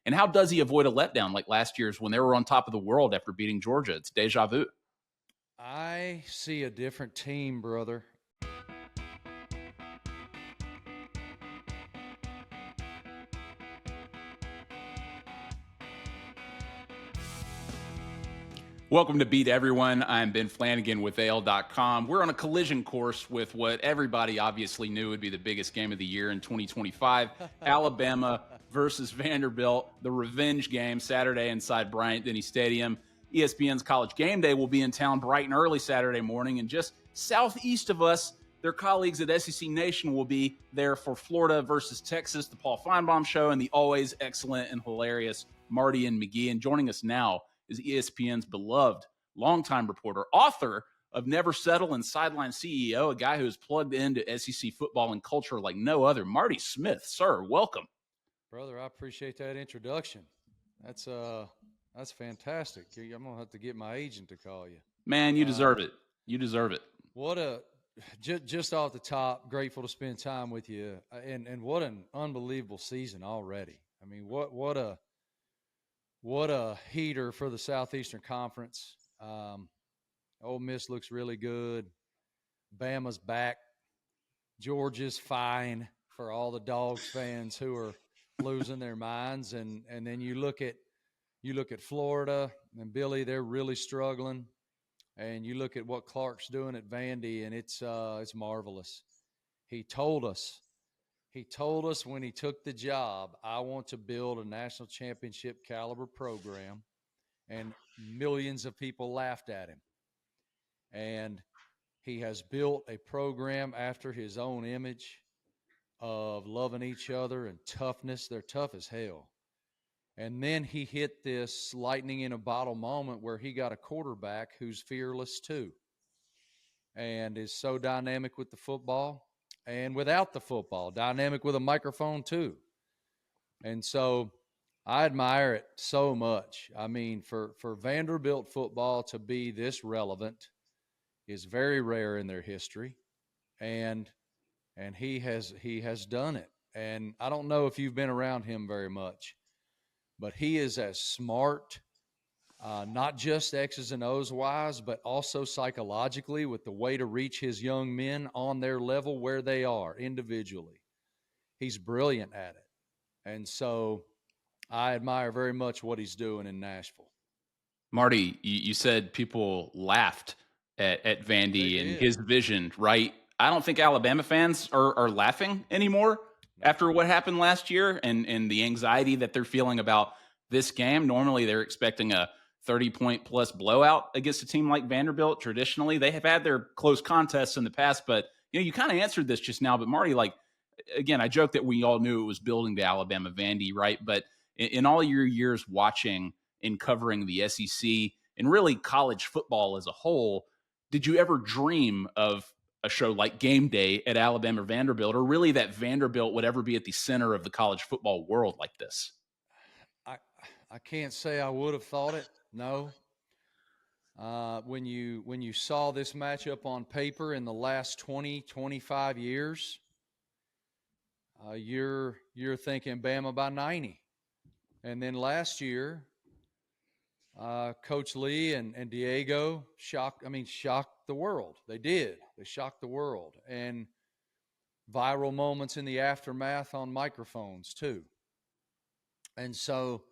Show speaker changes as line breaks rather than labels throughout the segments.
And how does he avoid a letdown like last year's when they were on top of the world after beating Georgia? It's deja vu.
I see a different team, brother.
Welcome to Beat Everyone. I'm Ben Flanagan with AL.com. We're on a collision course with what everybody obviously knew would be the biggest game of the year in 2025, Alabama versus Vanderbilt, the revenge game Saturday inside Bryant-Denny Stadium. ESPN's College Game Day will be in town bright and early Saturday morning, and just southeast of us, their colleagues at SEC Nation will be there for Florida versus Texas, the Paul Feinbaum Show, and the always excellent and hilarious Marty and McGee. And joining us now is ESPN's beloved longtime reporter, author of Never Settle and Sideline CEO, a guy who is plugged into SEC football and culture like no other, Marty Smith. Sir, welcome.
Brother, I appreciate that introduction. That's fantastic. I'm going to have to get my agent to call you.
Man, you deserve it. You deserve it.
Just off the top, grateful to spend time with you. And what an unbelievable season already. I mean, what a heater for the Southeastern Conference. Ole Miss looks really good. Bama's back. Georgia's fine for all the Dogs fans who are losing their minds. And then you look at Florida and Billy, they're really struggling. And you look at what Clark's doing at Vandy, and it's marvelous. He told us when he took the job, I want to build a national championship caliber program, and millions of people laughed at him. And he has built a program after his own image of loving each other and toughness. They're tough as hell. And then he hit this lightning in a bottle moment where he got a quarterback who's fearless too and is so dynamic with the football and without the football, dynamic with a microphone too. And so I admire it so much. I mean, for Vanderbilt football to be this relevant is very rare in their history. And he has done it. And I don't know if you've been around him very much, but he is as smart, not just X's and O's wise, but also psychologically with the way to reach his young men on their level where they are individually. He's brilliant at it. And so I admire very much what he's doing in Nashville.
Marty, you said people laughed at Vandy and his vision, right? I don't think Alabama fans are laughing anymore after what happened last year and the anxiety that they're feeling about this game. Normally, they're expecting a 30-point plus blowout against a team like Vanderbilt. Traditionally, they have had their close contests in the past, but you kind of answered this just now. But Marty, again, I joke that we all knew it was building to Alabama Vandy, right? But in all your years watching and covering the SEC and really college football as a whole, did you ever dream of a show like Game Day at Alabama or Vanderbilt, or really that Vanderbilt would ever be at the center of the college football world like this?
I can't say I would have thought it. No. When you saw this matchup on paper in the last 20, 25 years, you're thinking Bama by 90. And then last year, Coach Lee and Diego shocked the world. They did. They shocked the world. And viral moments in the aftermath on microphones too. And so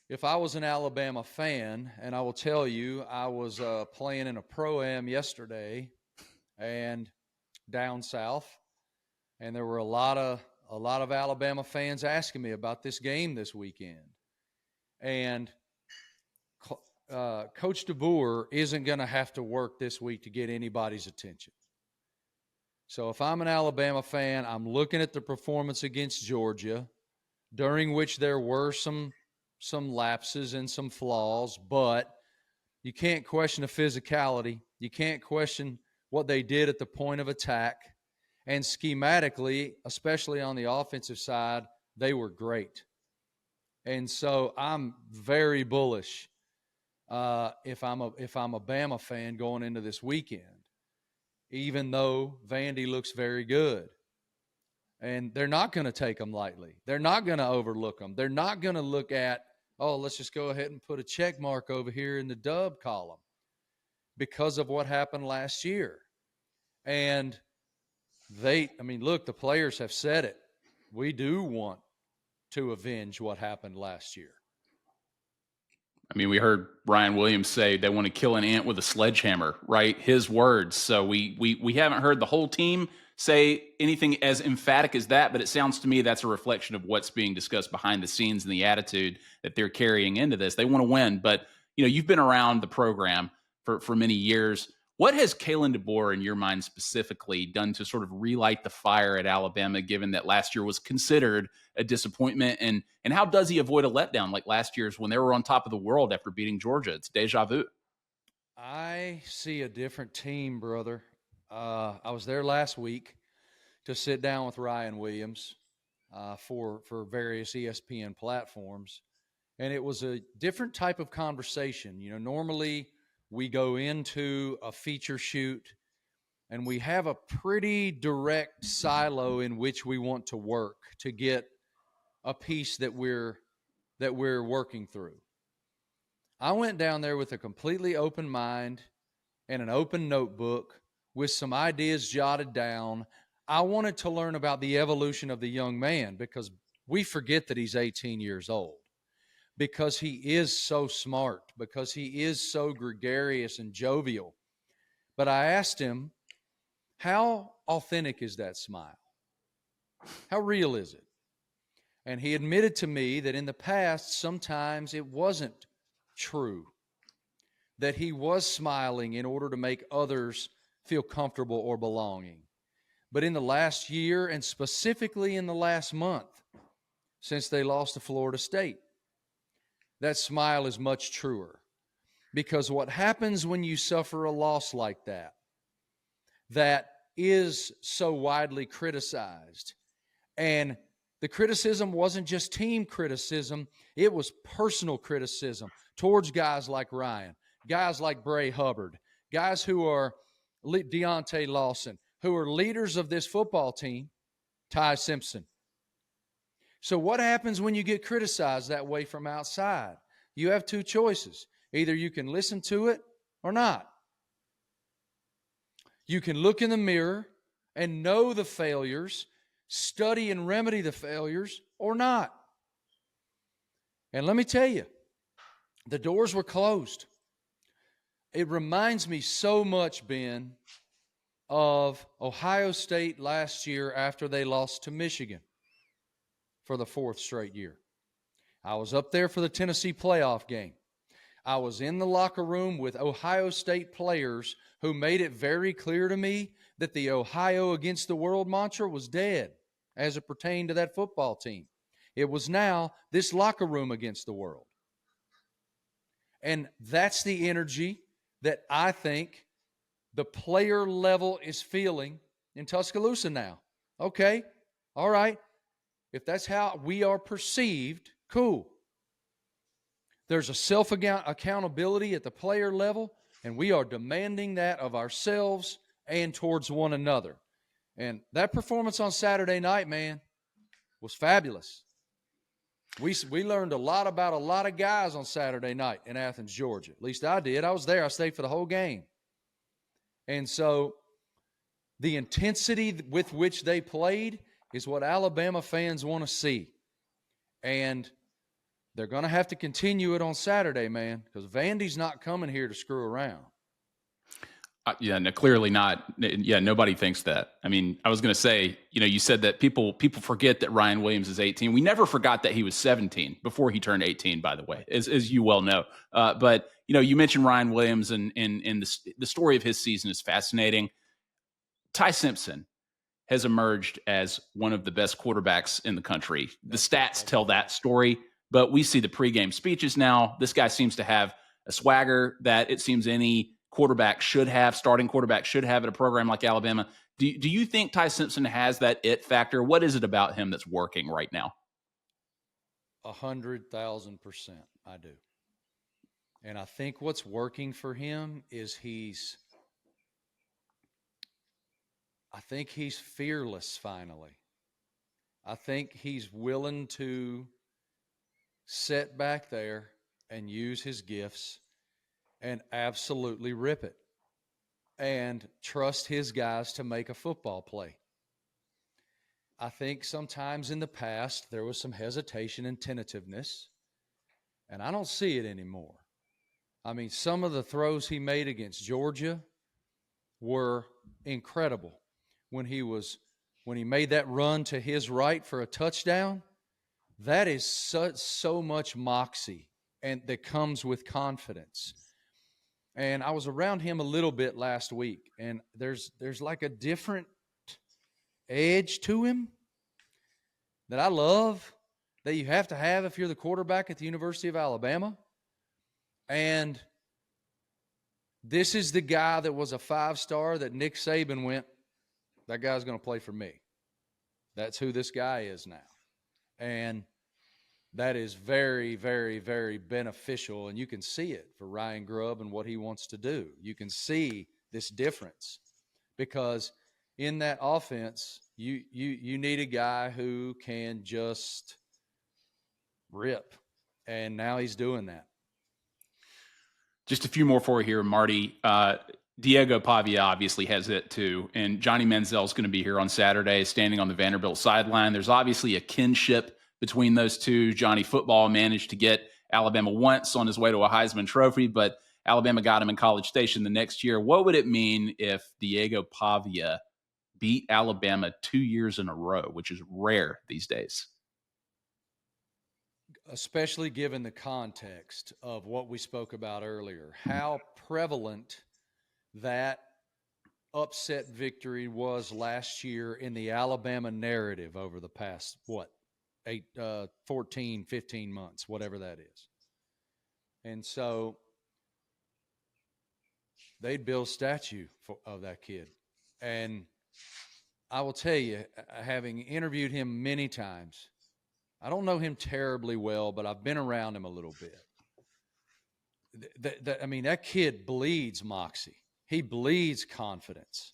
if I was an Alabama fan, and I will tell you, I was playing in a Pro-Am yesterday and down south, and there were a lot of Alabama fans asking me about this game this weekend. And Coach DeBoer isn't going to have to work this week to get anybody's attention. So if I'm an Alabama fan, I'm looking at the performance against Georgia, during which there were some lapses and some flaws, but you can't question the physicality. You can't question what they did at the point of attack. And schematically, especially on the offensive side, they were great. And so I'm very bullish if I'm a Bama fan going into this weekend, even though Vandy looks very good. And they're not going to take them lightly. They're not going to overlook them. They're not going to look at, oh, let's just go ahead and put a check mark over here in the dub column because of what happened last year. And look, the players have said it. We do want to avenge what happened last year.
I mean, we heard Ryan Williams say they want to kill an ant with a sledgehammer, right? His words. So we haven't heard the whole team say anything as emphatic as that, but it sounds to me that's a reflection of what's being discussed behind the scenes and the attitude that they're carrying into this. They want to win, but you've been around the program for many years. What has Kalen DeBoer, in your mind specifically, done to sort of relight the fire at Alabama, given that last year was considered a disappointment? And how does he avoid a letdown like last year's when they were on top of the world after beating Georgia? It's deja vu.
I see a different team, brother. I was there last week to sit down with Ryan Williams for various ESPN platforms, and it was a different type of conversation. Normally we go into a feature shoot and we have a pretty direct silo in which we want to work to get a piece that we're working through. I went down there with a completely open mind and an open notebook with some ideas jotted down. I wanted to learn about the evolution of the young man because we forget that he's 18 years old, because he is so smart, because he is so gregarious and jovial. But I asked him, how authentic is that smile? How real is it? And he admitted to me that in the past, sometimes it wasn't true, that he was smiling in order to make others feel comfortable or belonging. But in the last year, and specifically in the last month, since they lost to Florida State, that smile is much truer. Because what happens when you suffer a loss like that is so widely criticized, and the criticism wasn't just team criticism, it was personal criticism towards guys like Ryan, guys like Bray Hubbard, guys who are Deontay Lawson, who are leaders of this football team, Ty Simpson. So what happens when you get criticized that way from outside? You have two choices. Either you can listen to it or not. You can look in the mirror and know the failures, study and remedy the failures, or not. And let me tell you, the doors were closed. It reminds me so much, Ben, of Ohio State last year after they lost to Michigan for the fourth straight year. I was up there for the Tennessee playoff game. I was in the locker room with Ohio State players who made it very clear to me that the Ohio against the world mantra was dead as it pertained to that football team. It was now this locker room against the world. And that's the energy that I think the player level is feeling in Tuscaloosa now. Okay, all right. If that's how we are perceived, cool. There's a self-accountability at the player level, and we are demanding that of ourselves and towards one another. And that performance on Saturday night, man, was fabulous. We learned a lot about a lot of guys on Saturday night in Athens, Georgia. At least I did. I was there. I stayed for the whole game. And so the intensity with which they played is what Alabama fans want to see. And they're going to have to continue it on Saturday, man, because Vandy's not coming here to screw around.
Yeah, no, clearly not. Yeah, nobody thinks that. I mean, I was going to say, you said that people forget that Ryan Williams is 18. We never forgot that he was 17 before he turned 18, by the way, as you well know. But, you mentioned Ryan Williams, and the story of his season is fascinating. Ty Simpson has emerged as one of the best quarterbacks in the country. The stats tell that story, but we see the pregame speeches now. This guy seems to have a swagger that it seems any starting quarterback should have at a program like Alabama. Do you think Ty Simpson has that it factor? What is it about him that's working right now?
100,000%, I do. And I think what's working for him is he's fearless finally. I think he's willing to sit back there and use his gifts and absolutely rip it and trust his guys to make a football play. I think sometimes in the past there was some hesitation and tentativeness, and I don't see it anymore. I mean, some of the throws he made against Georgia were incredible. When he made that run to his right for a touchdown, that is so much moxie and that comes with confidence. And I was around him a little bit last week, and there's like a different edge to him that I love, that you have to have if you're the quarterback at the University of Alabama. And this is the guy that was a 5-star that Nick Saban went, that guy's going to play for me. That's who this guy is now. And that is very, very, very beneficial, and you can see it for Ryan Grubb and what he wants to do. You can see this difference because in that offense, you need a guy who can just rip, and now he's doing that.
Just a few more for you here, Marty. Diego Pavia obviously has it too, and Johnny Manziel's going to be here on Saturday standing on the Vanderbilt sideline. There's obviously a kinship between those two. Johnny Football managed to get Alabama once on his way to a Heisman Trophy, but Alabama got him in College Station the next year. What would it mean if Diego Pavia beat Alabama 2 years in a row, which is rare these days?
Especially given the context of what we spoke about earlier, how prevalent that upset victory was last year in the Alabama narrative over the past, 14, 15 months, whatever that is. And so they'd build a statue of that kid. And I will tell you, having interviewed him many times, I don't know him terribly well, but I've been around him a little bit. That kid bleeds moxie. He bleeds confidence.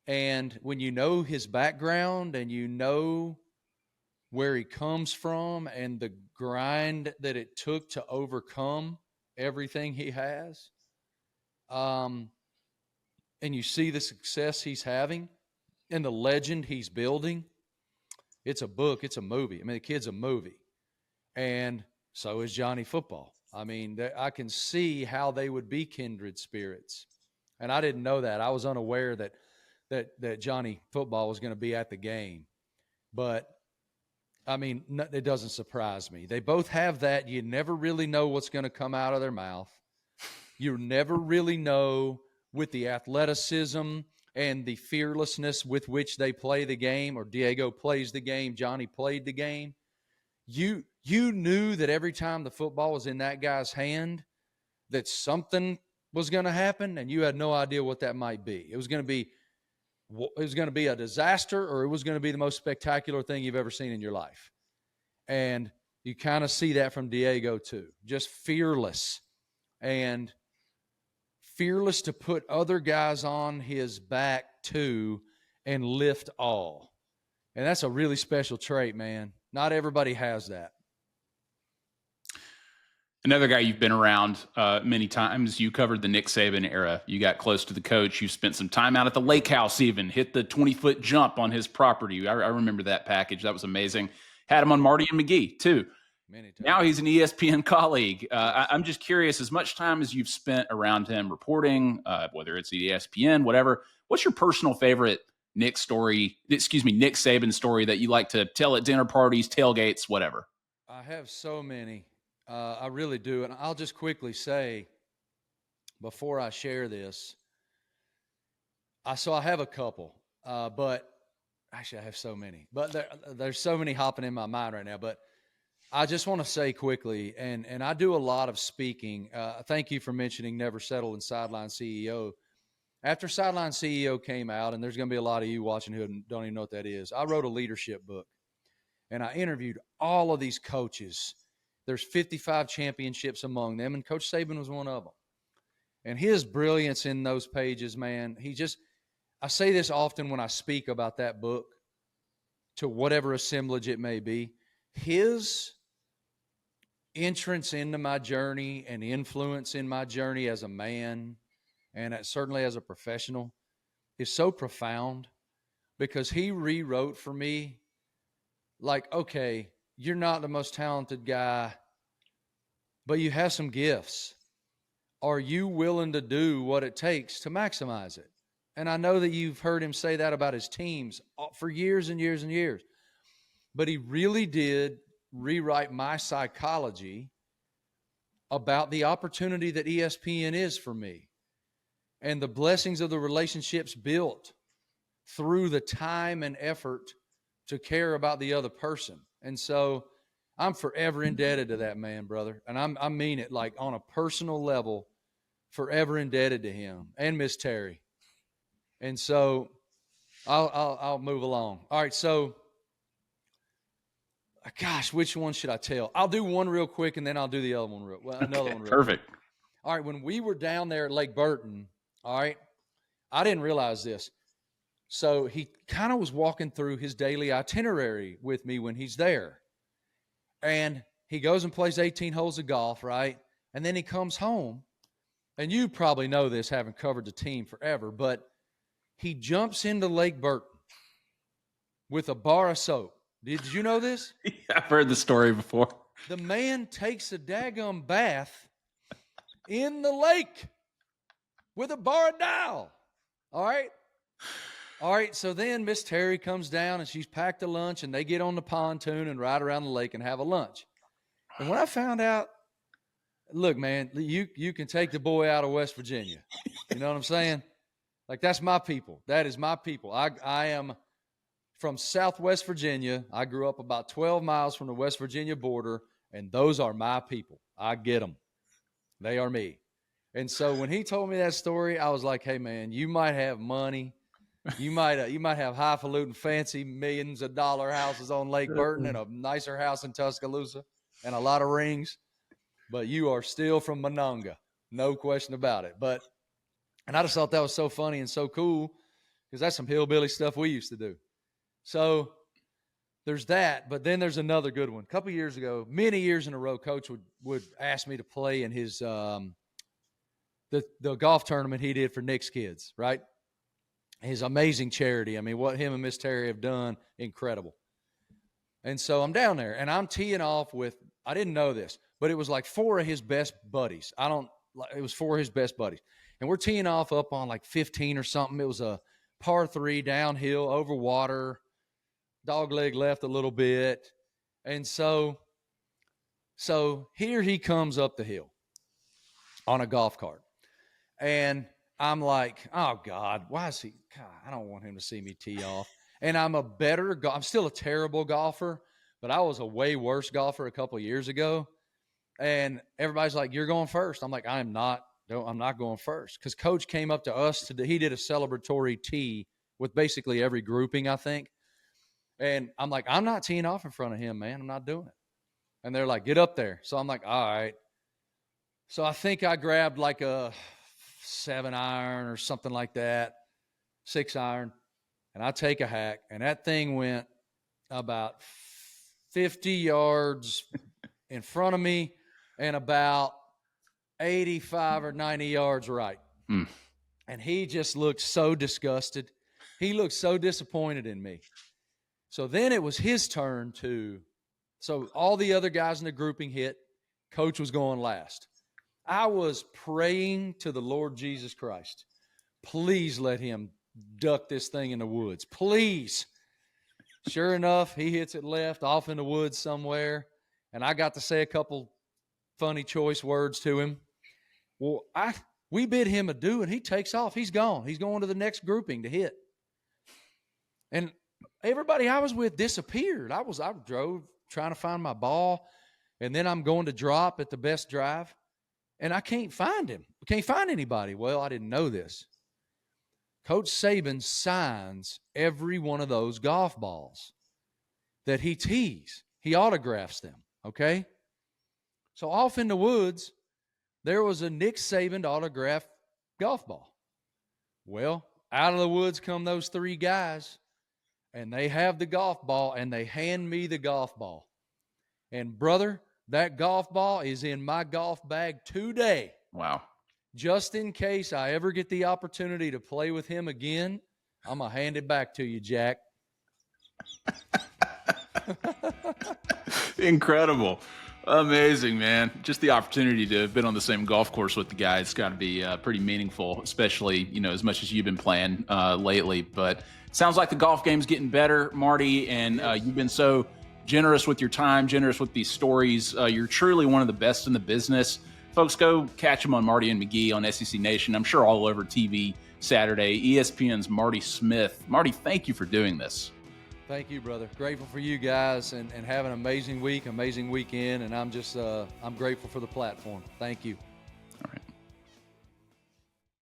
And when you know his background and you know where he comes from and the grind that it took to overcome everything he has, and you see the success he's having and the legend he's building, it's a book, it's a movie. I mean, the kid's a movie. And so is Johnny Football. I mean, I can see how they would be kindred spirits. And I didn't know that. I was unaware that Johnny Football was going to be at the game. But, I mean, it doesn't surprise me. They both have that. You never really know what's going to come out of their mouth. You never really know with the athleticism and the fearlessness with which they play the game, or Diego plays the game, Johnny played the game. You knew that every time the football was in that guy's hand that something was going to happen, and you had no idea what that might be. It was going to be a disaster, or it was going to be the most spectacular thing you've ever seen in your life. And you kind of see that from Diego too. Just fearless, and fearless to put other guys on his back too and lift all. And that's a really special trait, man. Not everybody has that.
Another guy you've been around many times, you covered the Nick Saban era. You got close to the coach. You spent some time out at the lake house even, hit the 20-foot jump on his property. I remember that package. That was amazing. Had him on Marty and McGee, too.
Many times.
Now he's an ESPN colleague. I'm just curious, as much time as you've spent around him reporting, whether it's ESPN, whatever, what's your personal favorite Nick Saban story that you like to tell at dinner parties, tailgates, whatever?
I have so many. I really do. And I'll just quickly say, before I share this, I have a couple, but actually I have so many. But there's so many hopping in my mind right now. But I just want to say quickly, and I do a lot of speaking. Thank you for mentioning Never Settle and Sideline CEO. After Sideline CEO came out, and there's going to be a lot of you watching who don't even know what that is, I wrote a leadership book, and I interviewed all of these coaches. There's 55 championships among them, and Coach Saban was one of them. And his brilliance in those pages, man, I say this often when I speak about that book. to whatever assemblage it may be, his entrance into my journey and influence in my journey as a man and certainly as a professional is so profound, because he rewrote for me, like, okay, you're not the most talented guy, but you have some gifts. Are you willing to do what it takes to maximize it? And I know that you've heard him say that about his teams for years and years and years. But he really did rewrite my psychology about the opportunity that ESPN is for me and the blessings of the relationships built through the time and effort to care about the other person. And so I'm forever indebted to that man, brother. And I mean it, like, on a personal level, forever indebted to him and Miss Terry. And so I'll move along. All right. So, gosh, which one should I tell? I'll do one real quick, and then I'll do the other one another one real
perfect.
quick. All right. When we were down there at Lake Burton, all right, I didn't realize this. So he kind of was walking through his daily itinerary with me when he's there. And he goes and plays 18 holes of golf, right? And then he comes home. And you probably know this, having covered the team forever, but he jumps into Lake Burton with a bar of soap. Did you know this?
I've heard the story before.
The man takes a daggum bath in the lake with a bar of Dial. All right? All right, so then Miss Terry comes down, and she's packed a lunch, and they get on the pontoon and ride around the lake and have a lunch. And when I found out, look, man, you can take the boy out of West Virginia. You know what I'm saying? Like, that's my people. That is my people. I am from Southwest Virginia. I grew up about 12 miles from the West Virginia border, and those are my people. I get them. They are me. And so when he told me that story, I was like, hey, man, you might have money. You might have highfalutin, fancy millions of dollar houses on Lake Burton and a nicer house in Tuscaloosa and a lot of rings, but you are still from Monongah. No question about it. And I just thought that was so funny and so cool, because that's some hillbilly stuff we used to do. So there's that, but then there's another good one. A couple years ago, many years in a row, Coach would ask me to play in his the golf tournament he did for Nick's kids, right? His amazing charity. I mean, what him and Miss Terry have done, incredible. And so I'm down there, and I'm teeing off with, I didn't know this, but it was like four of his best buddies. It was four of his best buddies. And we're teeing off up on like 15 or something. It was a par 3 downhill over water, dog leg left a little bit. And so here he comes up the hill on a golf cart. And I'm like, oh, God, why is he? God, I don't want him to see me tee off. And I'm still a terrible golfer, but I was a way worse golfer a couple of years ago. And everybody's like, you're going first. I'm like, I'm not going first. Because Coach came up to us he did a celebratory tee with basically every grouping, I think. And I'm like, I'm not teeing off in front of him, man. I'm not doing it. And they're like, get up there. So I'm like, all right. So I think I grabbed like a 7-iron or something like that, 6-iron, and I take a hack, and that thing went about 50 yards in front of me and about 85 or 90 yards right. And he just looked so disgusted. He looked so disappointed in me. So then it was his turn so all the other guys in the grouping hit. Coach was going last. I was praying to the Lord Jesus Christ, please let him duck this thing in the woods. Please. Sure enough, he hits it left off in the woods somewhere, and I got to say a couple funny choice words to him. Well, we bid him adieu, and he takes off. He's gone. He's going to the next grouping to hit. And everybody I was with disappeared. I drove trying to find my ball, and then I'm going to drop at the best drive. And I can't find him. I can't find anybody. Well, I didn't know this. Coach Saban signs every one of those golf balls that he tees. He autographs them, okay? So off in the woods, there was a Nick Saban autographed golf ball. Well, out of the woods come those three guys. and they have the golf ball, and they hand me the golf ball. And, brother, that golf ball is in my golf bag today.
Wow.
Just in case I ever get the opportunity to play with him again, I'm going to hand it back to you, Jack.
Incredible. Amazing, man. Just the opportunity to have been on the same golf course with the guys has got to be pretty meaningful, especially, as much as you've been playing lately. But it sounds like the golf game's getting better, Marty, and you've been so generous with your time, generous with these stories. You're truly one of the best in the business. Folks, go catch him on Marty and McGee on SEC Nation. I'm sure all over TV Saturday. ESPN's Marty Smith. Marty, thank you for doing this.
Thank you, brother. Grateful for you guys, and have an amazing week, amazing weekend. And I'm just, I'm grateful for the platform. Thank you.